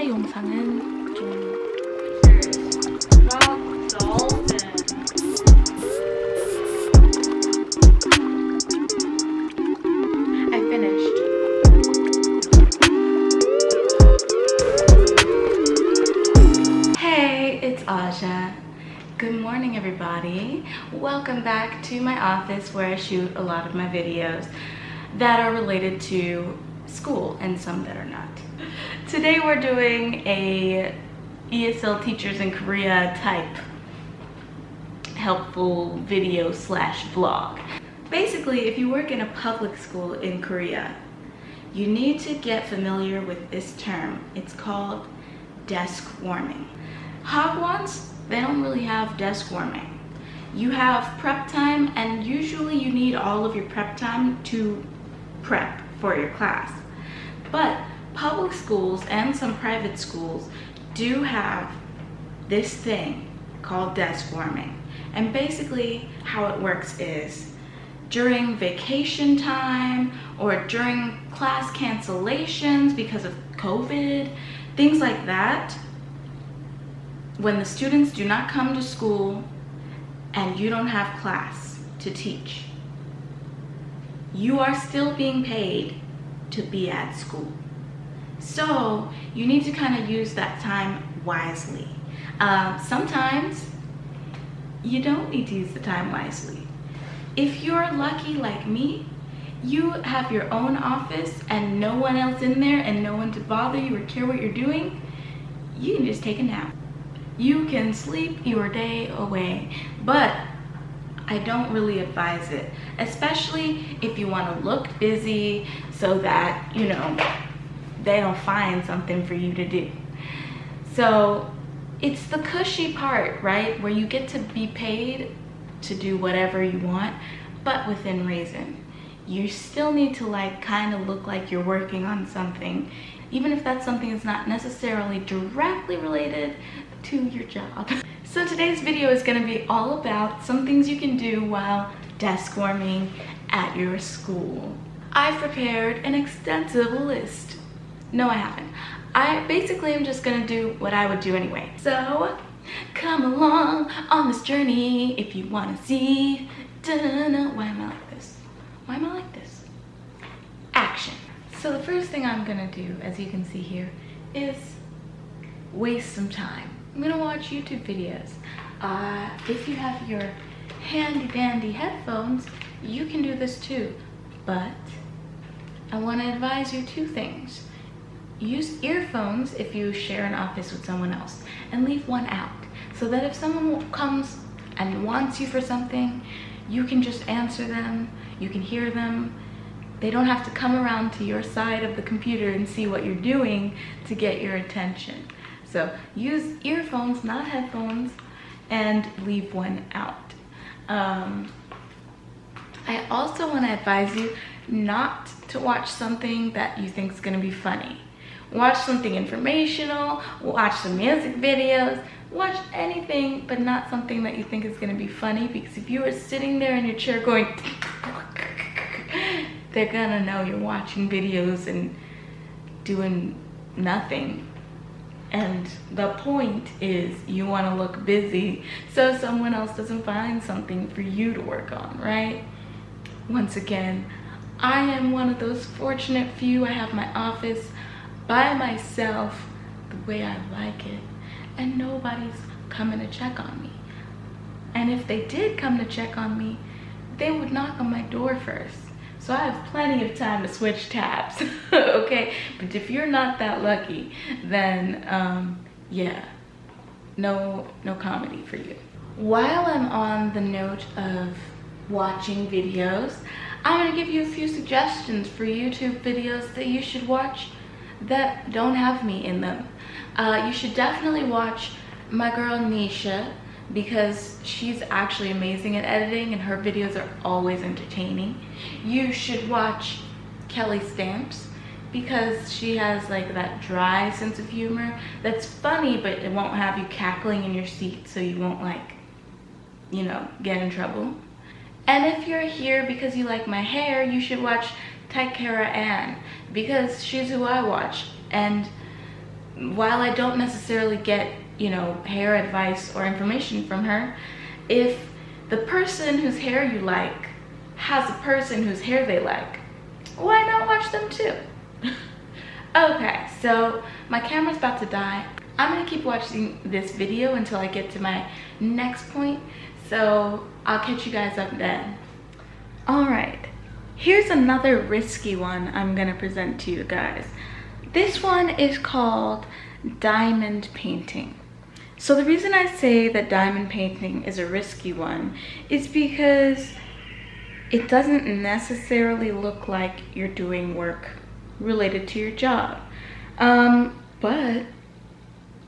오늘의 영상은 좀 I finished. Hey, it's Aja. Good morning, everybody. Welcome back to my office where I shoot a lot of my videos that are related to school and some that are not. Today we're doing a ESL teachers in Korea type helpful video slash vlog. Basically, if you work in a public school in Korea, you need to get familiar with this term. It's called desk warming. Hagwons, they don't really have desk warming. You have prep time, and usually you need all of your prep time to prep for your class. But public schools and some private schools do have this thing called desk warming. And basically how it works is during vacation time or during class cancellations because of COVID, things like that, when the students do not come to school and you don't have class to teach, you are still being paid to be at school. So you need to kind of use that time wisely. Sometimes you don't need to use the time wisely. If you're lucky like me, you have your own office and no one else in there and no one to bother you or care what you're doing, you can just take a nap. You can sleep your day away, but I don't really advise it, especially if you want to look busy so that, you know, they don't find something for you to do. So it's the cushy part, right? Where you get to be paid to do whatever you want, but within reason. You still need to like kind of look like you're working on something, even if that something is not necessarily directly related to your job. So today's video is going to be all about some things you can do while desk warming at your school. I've prepared an extensive list. No, I haven't. I basically am just going to do what I would do anyway. So come along on this journey if you want to see. Da-na-na. Why am I like this? Why am I like this? Action. So the first thing I'm going to do, as you can see here, is waste some time. I'm gonna watch YouTube videos. If you have your handy dandy headphones, you can do this too. But I want to advise you two things. Use earphones if you share an office with someone else, and leave one out so that if someone comes and wants you for something, you can just answer them, you can hear them. They don't have to come around to your side of the computer and see what you're doing to get your attention. So use earphones, not headphones, and leave one out. I also want to advise you not to watch something that you think is going to be funny. Watch something informational, watch some music videos, watch anything, but not something that you think is going to be funny, because if you are sitting there in your chair going, they're gonna know you're watching videos and doing nothing. And the point is you want to look busy so someone else doesn't find something for you to work on, right? Once again, I am one of those fortunate few. I have my office by myself the way I like it, and nobody's coming to check on me. And if they did come to check on me, they would knock on my door first. So I have plenty of time to switch tabs, okay? But if you're not that lucky, then yeah, no comedy for you. While I'm on the note of watching videos, I'm gonna give you a few suggestions for YouTube videos that you should watch that don't have me in them. You should definitely watch my girl Nisha, because she's actually amazing at editing and her videos are always entertaining. You should watch Kelly Stamps, because she has like that dry sense of humor that's funny, but it won't have you cackling in your seat, so you won't, like, you know, get in trouble. And if you're here because you like my hair, you should watch Taikara Ann, because she's who I watch, and while I don't necessarily get, you know, hair advice or information from her, if the person whose hair you like has a person whose hair they like, why not watch them too? Okay, so my camera's about to die. I'm gonna keep watching this video until I get to my next point, so I'll catch you guys up then. All right, here's another risky one I'm gonna present to you guys. This one is called diamond painting. So the reason I say that diamond painting is a risky one is because it doesn't necessarily look like you're doing work related to your job. But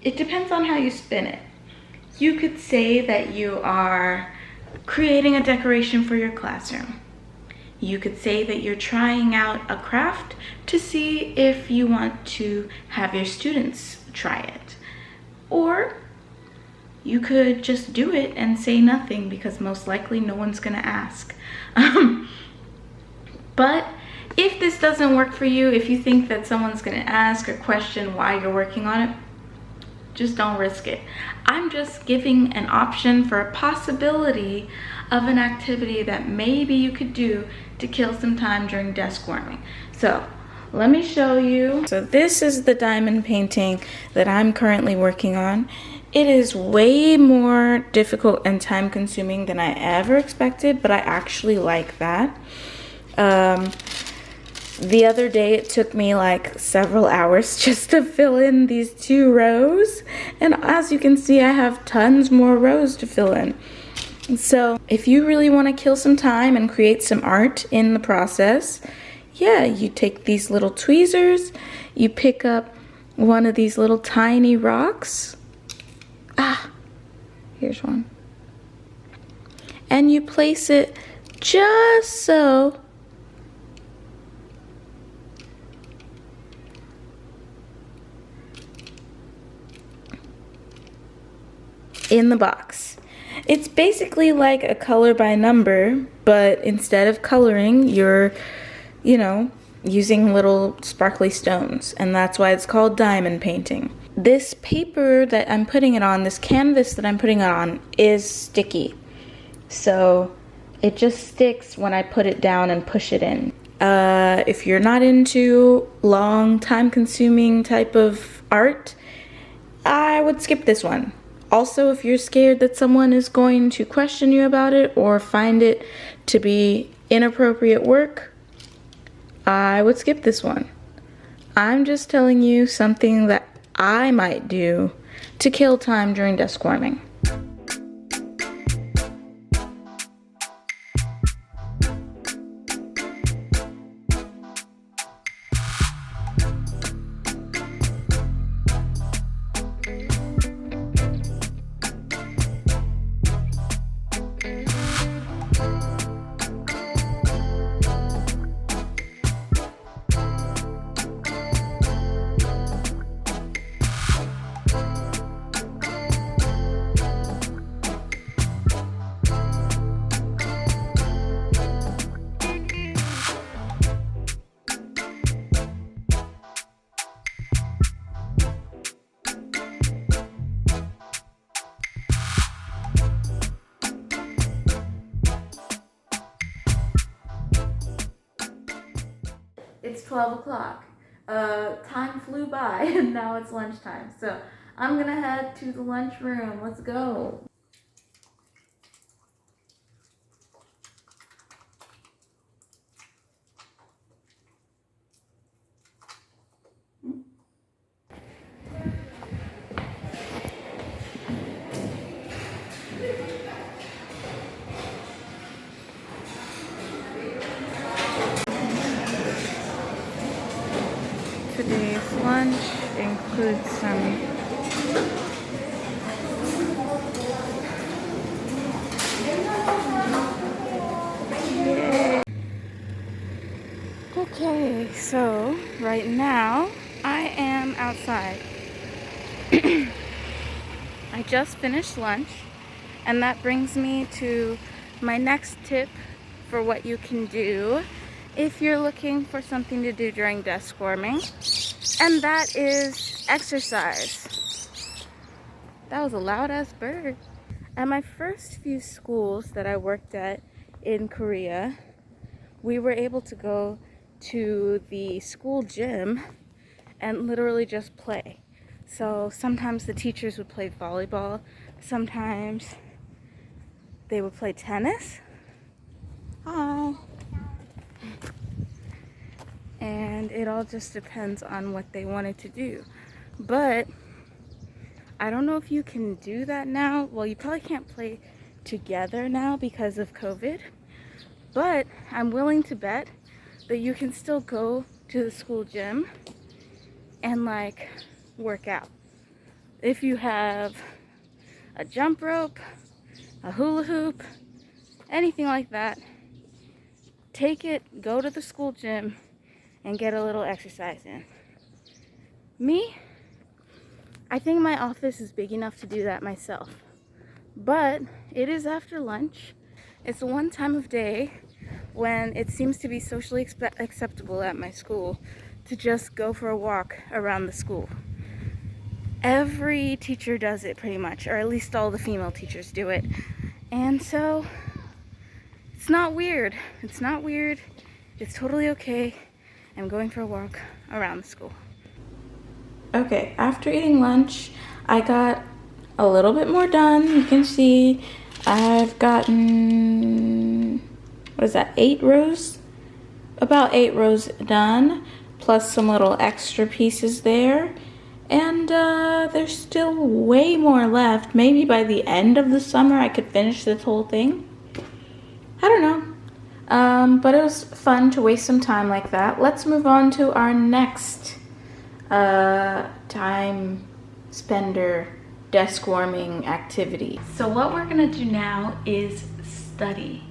it depends on how you spin it. You could say that you are creating a decoration for your classroom. You could say that you're trying out a craft to see if you want to have your students try it. Or you could just do it and say nothing because most likely no one's gonna ask. But if this doesn't work for you, if you think that someone's gonna ask or question why you're working on it, just don't risk it. I'm just giving an option for a possibility of an activity that maybe you could do to kill some time during desk warming. So let me show you. So this is the diamond painting that I'm currently working on. It is way more difficult and time consuming than I ever expected, but I actually like that. The other day it took me like several hours just to fill in these 2 rows, and as you can see I have tons more rows to fill in. So if you really want to kill some time and create some art in the process, yeah, you take these little tweezers, you pick up one of these little tiny rocks. Here's one. And you place it just so in the box. It's basically like a color by number, but instead of coloring, you're, you know, using little sparkly stones, and that's why it's called diamond painting. This paper that I'm putting it on, this canvas that I'm putting it on, is sticky. So it just sticks when I put it down and push it in. If you're not into long, time-consuming type of art, I would skip this one. Also, if you're scared that someone is going to question you about it or find it to be inappropriate work, I would skip this one. I'm just telling you something that I might do to kill time during desk warming. It's 12 o'clock. Time flew by and now it's lunchtime. So I'm gonna head to the lunchroom. Let's go. Today's lunch includes some Okay, so right now I am outside. I just finished lunch, and that brings me to my next tip for what you can do if you're looking for something to do during desk warming. And that is exercise. That was a loud ass bird. At my first few schools that I worked at in Korea, we were able to go to the school gym and literally just play. So sometimes the teachers would play volleyball, sometimes they would play tennis. Hi. And it all just depends on what they wanted to do. But I don't know if you can do that now. Well, you probably can't play together now because of COVID. But I'm willing to bet that you can still go to the school gym and like work out. If you have a jump rope, a hula hoop, anything like that, take it, go to the school gym, and get a little exercise in. Me, I think my office is big enough to do that myself. But it is after lunch. It's the one time of day when it seems to be socially acceptable at my school to just go for a walk around the school. Every teacher does it pretty much, or at least all the female teachers do it. And so it's not weird. It's not weird. It's totally okay. I'm going for a walk around the school. Okay, after eating lunch, I got a little bit more done. You can see I've gotten, what is that, 8 rows? About 8 rows done, plus some little extra pieces there. And there's still way more left. Maybe by the end of the summer I could finish this whole thing. I don't know. But it was fun to waste some time like that. Let's move on to our next time spender desk warming activity. So what we're gonna do now is study.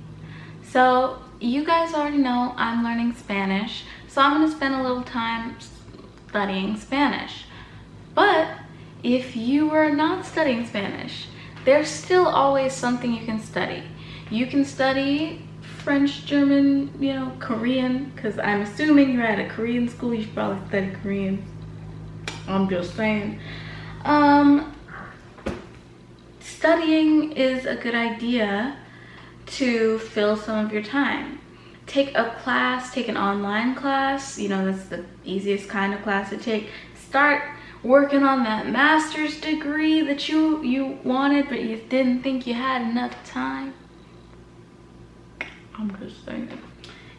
So you guys already know I'm learning Spanish, so I'm gonna spend a little time studying Spanish. But if you are not studying Spanish, there's still always something you can study. You can study French, German, you know, Korean, because I'm assuming you're at a Korean school, you should probably study Korean. I'm just saying. Studying is a good idea to fill some of your time. Take a class, take an online class, you know, that's the easiest kind of class to take. Start working on that master's degree that you wanted, but you didn't think you had enough time. I'm just saying.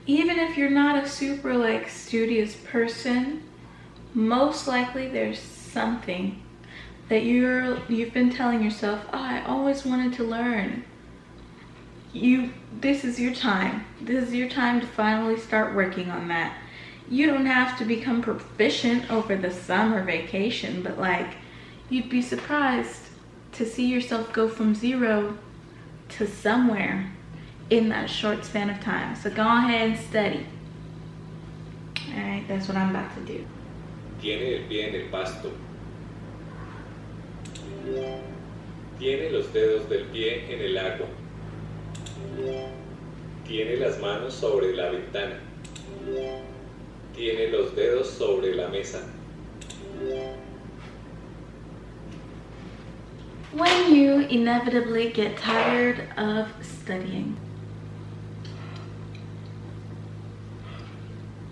Even if you're not a super like studious person, most likely there's something that you've been telling yourself, oh, I always wanted to learn. This is your time. This is your time to finally start working on that. You don't have to become proficient over the summer vacation, but like, you'd be surprised to see yourself go from 0 to somewhere in that short span of time. So go ahead and study. All right, that's what I'm about to do. Tiene el pie en el pasto. Tiene los dedos del pie en el agua. Tiene las manos sobre la ventana. Tiene los dedos sobre la mesa. When you inevitably get tired of studying,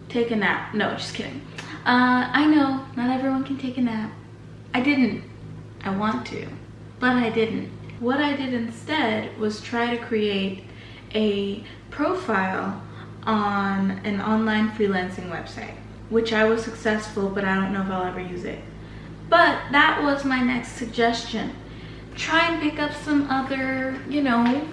take a nap. No, just kidding. I know not everyone can take a nap. I didn't. I want to, but I didn't. What I did instead was try to create a profile on an online freelancing website, which I was successful, but I don't know if I'll ever use it. But that was my next suggestion. Try and pick up some other, you know,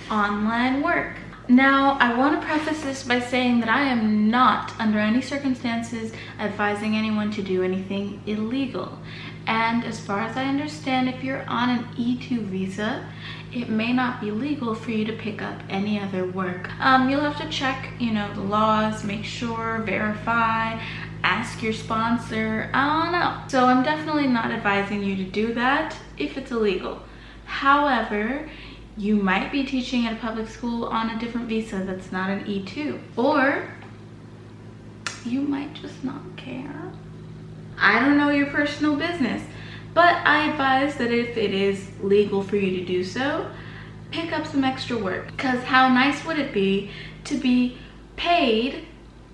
online work. Now, I want to preface this by saying that I am not, under any circumstances, advising anyone to do anything illegal. And as far as I understand, if you're on an E2 visa, it may not be legal for you to pick up any other work. You'll have to check, you know, the laws, make sure, verify, ask your sponsor, I don't know. So I'm definitely not advising you to do that if it's illegal. However, you might be teaching at a public school on a different visa that's not an E2. Or you might just not care. I don't know your personal business, but I advise that if it is legal for you to do so, pick up some extra work. Because how nice would it be to be paid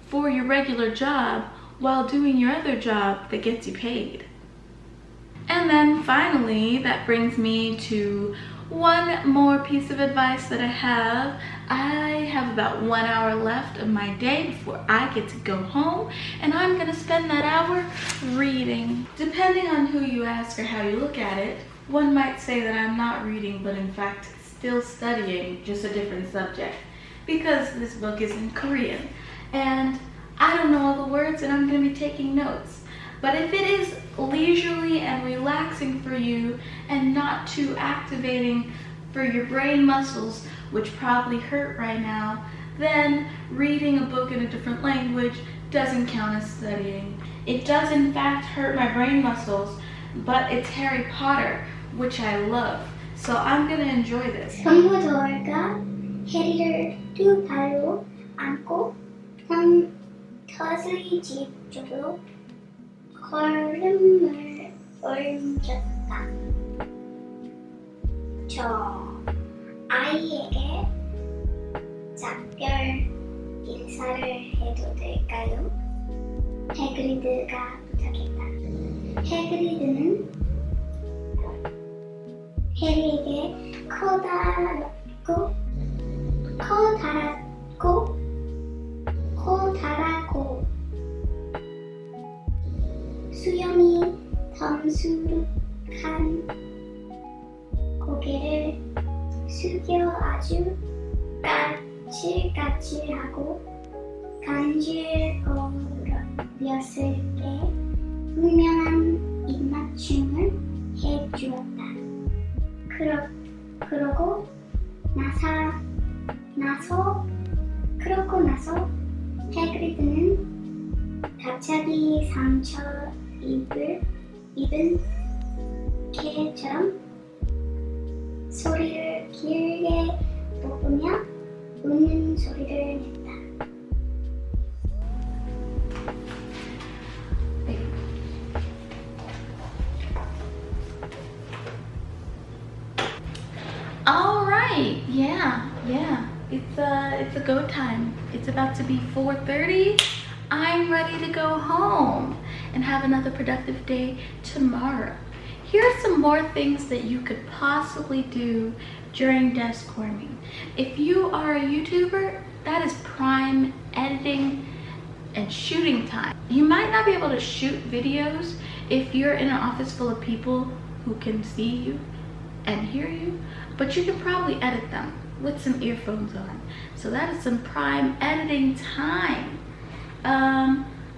for your regular job while doing your other job that gets you paid? And then finally, that brings me to one more piece of advice that I have. I have about 1 hour left of my day before I get to go home, and I'm gonna spend that hour reading. Depending on who you ask or how you look at it, one might say that I'm not reading, but in fact still studying, just a different subject, because this book is in Korean and I don't know all the words and I'm gonna be taking notes. But if it is leisurely and relaxing for you and not too activating for your brain muscles, which probably hurt right now, then reading a book in a different language doesn't count as studying. It does in fact hurt my brain muscles, but it's Harry Potter, which I love. So I'm gonna enjoy this. 덤블도어가 해리를 두 발로 안고 더슬리 집 쪽으로 걸음을 옮겼다. 저 아이에게 작별 인사를 해도 될까요? 해그리드가 부탁했다. 해그리드는 해리에게 커다랗고 수염이 덤수룩한 고개를 숙여 아주 까칠까칠하고 간질거렸을 때 분명한 입맞춤을 해주었다. 그러고 해그리드는 갑자기 상처 입은 개처럼 소리를 길게 뽑으며 웃는 소리를 냈다. All right, yeah. It's a go time. It's about to be 4:30. I'm ready to go home and have another productive day tomorrow. Here are some more things that you could possibly do during Deskwarming. If you are a YouTuber, that is prime editing and shooting time. You might not be able to shoot videos if you're in an office full of people who can see you and hear you, but you can probably edit them with some earphones on. So that is some prime editing time.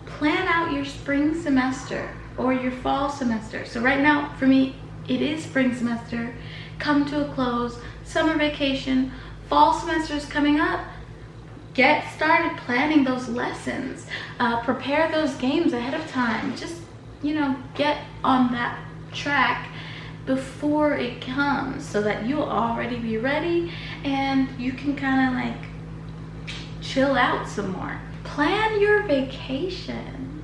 Plan out your spring semester or your fall semester. So right now for me it is spring semester, come to a close, summer vacation, fall semester is coming up. Get started planning those lessons, prepare those games ahead of time. Just, get on that track before it comes so that you'll already be ready and you can kind of like chill out some more. Plan your vacation.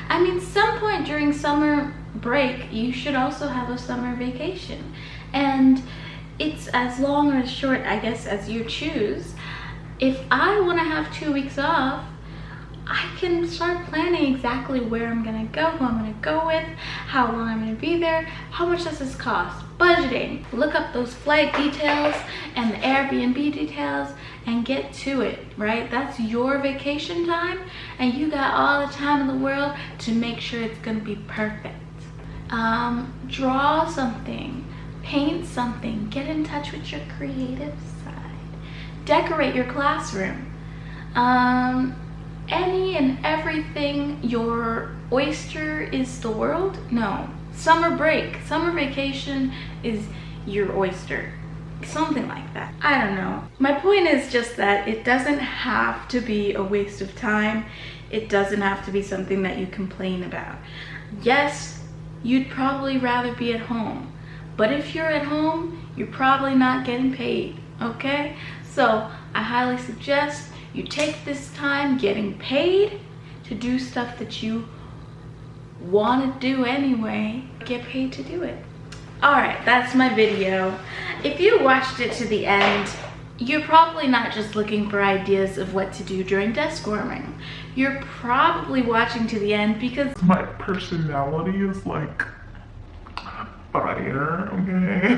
I mean, some point during summer break, you should also have a summer vacation. And it's as long or as short, I guess, as you choose. If I want to have 2 weeks off, I can start planning exactly where I'm gonna go, who I'm gonna go with, how long I'm gonna be there, how much does this cost, budgeting. Look up those flight details and the Airbnb details and get to it, right? That's your vacation time and you got all the time in the world to make sure it's gonna be perfect. Draw something, paint something, get in touch with your creative side. Decorate your classroom. Any and everything. Your oyster is the world? No. Summer break, summer vacation is your oyster. Something like that. I don't know. My point is just that it doesn't have to be a waste of time. It doesn't have to be something that you complain about. Yes, you'd probably rather be at home. But if you're at home, you're probably not getting paid, okay? So I highly suggest you take this time getting paid to do stuff that you want to do anyway, get paid to do it. Alright, that's my video. If you watched it to the end, you're probably not just looking for ideas of what to do during desk warming. You're probably watching to the end because my personality is like fire, okay?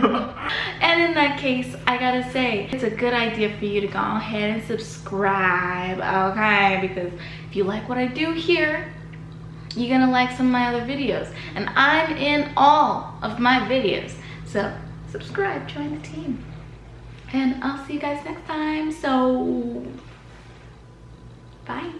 And in that case, I gotta say, it's a good idea for you to go ahead and subscribe, okay? Because if you like what I do here, you're gonna like some of my other videos. And I'm in all of my videos. So subscribe, join the team. And I'll see you guys next time. So, bye.